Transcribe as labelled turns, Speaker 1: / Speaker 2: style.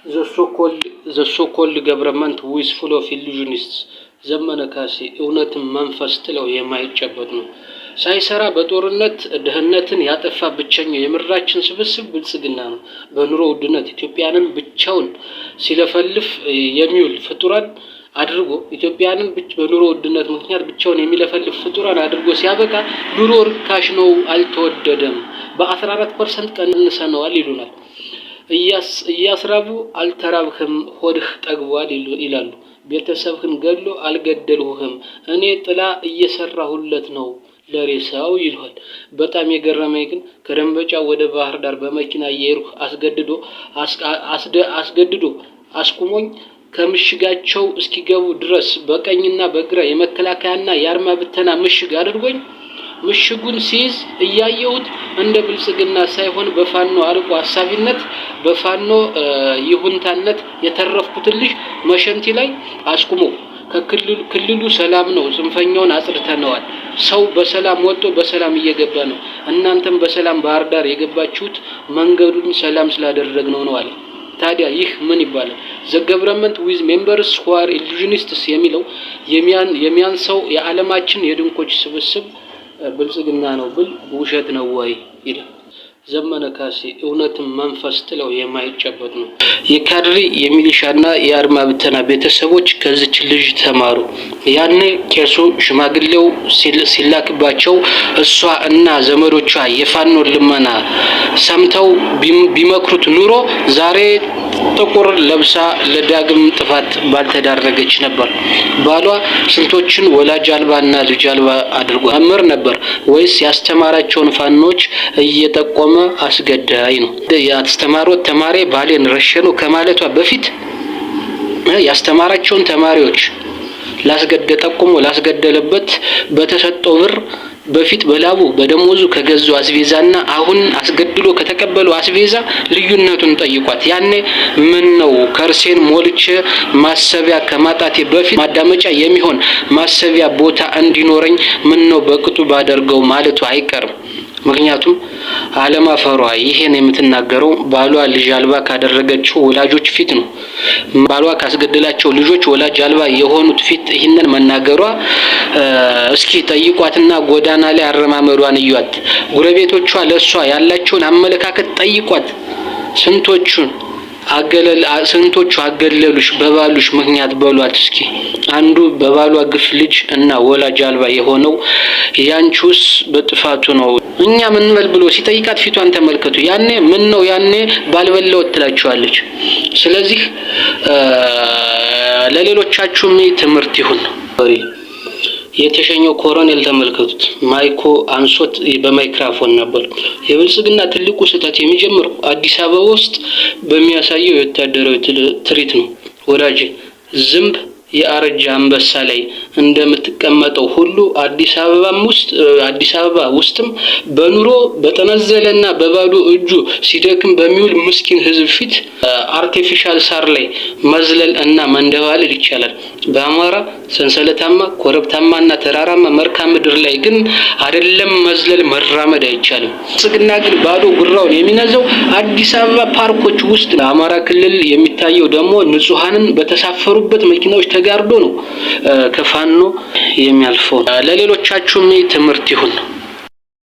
Speaker 1: the so-called government who is full of illusionists ዘመነ ካሴ እውነትን መንፈስ ጥለው የማይጨበጥ ነው። ሳይሰራ በጦርነት ደህንነትን ያጠፋ ብቸኛው የምድራችን ስብስብ ብልጽግና ነው። በኑሮ ውድነት ኢትዮጵያንን ብቻውን ሲለፈልፍ የሚውል ፍጡራን አድርጎ ኢትዮጵያንን በኑሮ ውድነት ምክንያት ብቻውን የሚለፈልፍ ፍጡራን አድርጎ ሲያበቃ ኑሮ ርካሽ ነው አልተወደደም በ14% ቀንሰነዋል ይሉናል። እያስራቡ አልተራብህም ሆድህ ጠግቧል ይላሉ። ቤተሰብህን ገሎ አልገደልሁህም እኔ ጥላ እየሰራሁለት ነው ለሬሳው ይልሃል። በጣም የገረመኝ ግን ከደንበጫ ወደ ባህር ዳር በመኪና እየሄድኩ አስገድዶ አስቁሞኝ ከምሽጋቸው እስኪገቡ ድረስ በቀኝና በግራ የመከላከያና የአርማ ብተና ምሽግ አድርጎኝ ምሽጉን ሲይዝ እያየሁት እንደ ብልጽግና ሳይሆን በፋኖ አርቆ አሳቢነት በፋኖ ይሁንታነት የተረፍኩት ልጅ መሸንቲ ላይ አስቁሞ ክልሉ ሰላም ነው ጽንፈኛውን አጽድተነዋል ሰው በሰላም ወጥቶ በሰላም እየገባ ነው እናንተም በሰላም ባህር ዳር የገባችሁት መንገዱን ሰላም ስላደረግነው ነው አለ። ታዲያ ይህ ምን ይባላል? the government with members who are illusionists የሚለው የሚያንሰው የዓለማችን የድንቆች ስብስብ ብልጽግና ነው ብል ውሸት ነው ወይ ይላል። ዘመነ ካሴ እውነትን መንፈስ ጥለው የማይጨበጥ ነው። የካድሪ የሚሊሻና የአርማ ብተና ቤተሰቦች ከዚች ልጅ ተማሩ። ያኔ ቄሱ ሽማግሌው ሲላክባቸው እሷ እና ዘመዶቿ የፋኖ ልመና ሰምተው ቢመክሩት ኑሮ ዛሬ ጥቁር ለብሳ ለዳግም ጥፋት ባልተዳረገች ነበር። ባሏ ስንቶችን ወላጅ አልባና ልጅ አልባ አድርጎ መምህር ነበር ወይስ ያስተማራቸውን ፋኖች እየጠቆመ አስገዳይ ነው? ያስተማሩት ተማሪ ባሌን ረሸኑ ከማለቷ በፊት ያስተማራቸውን ተማሪዎች ላስገደለበት በተሰጠው ብር በፊት በላቡ በደሞዙ ከገዙ አስቤዛና አሁን አስገድሎ ከተቀበሉ አስቤዛ ልዩነቱን ጠይቋት። ያኔ ምን ነው ከርሴን ሞልቼ ማሰቢያ ከማጣቴ በፊት ማዳመጫ የሚሆን ማሰቢያ ቦታ እንዲኖረኝ ምን ነው በቅጡ ባደርገው ማለቱ አይቀርም። ምክንያቱም አለማፈሯ ይሄን የምትናገረው ባሏ ልጅ አልባ ካደረገችው ወላጆች ፊት ነው። ባሏ ካስገደላቸው ልጆች ወላጅ አልባ የሆኑት ፊት ይሄንን መናገሯ እስኪ ጠይቋትና ጎዳና ላይ አረማመዷን እዩት። ጉረቤቶቿ ለሷ ያላቸውን አመለካከት ጠይቋት። ስንቶቹ አገለሉሽ በባሉሽ ምክንያት በሏት እስኪ። አንዱ በባሏ ግፍ ልጅ እና ወላጅ አልባ የሆነው ያንቹስ በጥፋቱ ነው። እኛ ምን በል ብሎ ሲጠይቃት ፊቷን ተመልከቱ። ያኔ ምን ነው ያኔ ባልበለው ትላቸዋለች። ስለዚህ ለሌሎቻችሁም ትምህርት ይሁን። የተሸኘው ኮሎኔል ተመልከቱት። ማይኮ አንሶት በማይክሮፎን ነበር። የብልጽግና ትልቁ ስህተት የሚጀምረው አዲስ አበባ ውስጥ በሚያሳየው የወታደራዊ ትርኢት ነው። ወዳጄ ዝምብ የአረጃ አንበሳ ላይ እንደምትቀመጠው ሁሉ አዲስ አበባ ውስጥም በኑሮ በተነዘለና በባዶ እጁ ሲደክም በሚውል ምስኪን ህዝብ ፊት አርቲፊሻል ሳር ላይ መዝለል እና መንደባለል ይቻላል። በአማራ ሰንሰለታማ ኮረብታማና ተራራማ መልክዓ ምድር ላይ ግን አይደለም መዝለል መራመድ አይቻልም። ጽግና ግን ባዶ ጉራውን የሚነዘው አዲስ አበባ ፓርኮች ውስጥ። በአማራ ክልል የሚታየው ደግሞ ንጹሃንን በተሳፈሩበት መኪናዎች ተጋርዶ ነው ከፋኖ የሚያልፈው። ለሌሎቻችሁም ትምህርት ይሁን።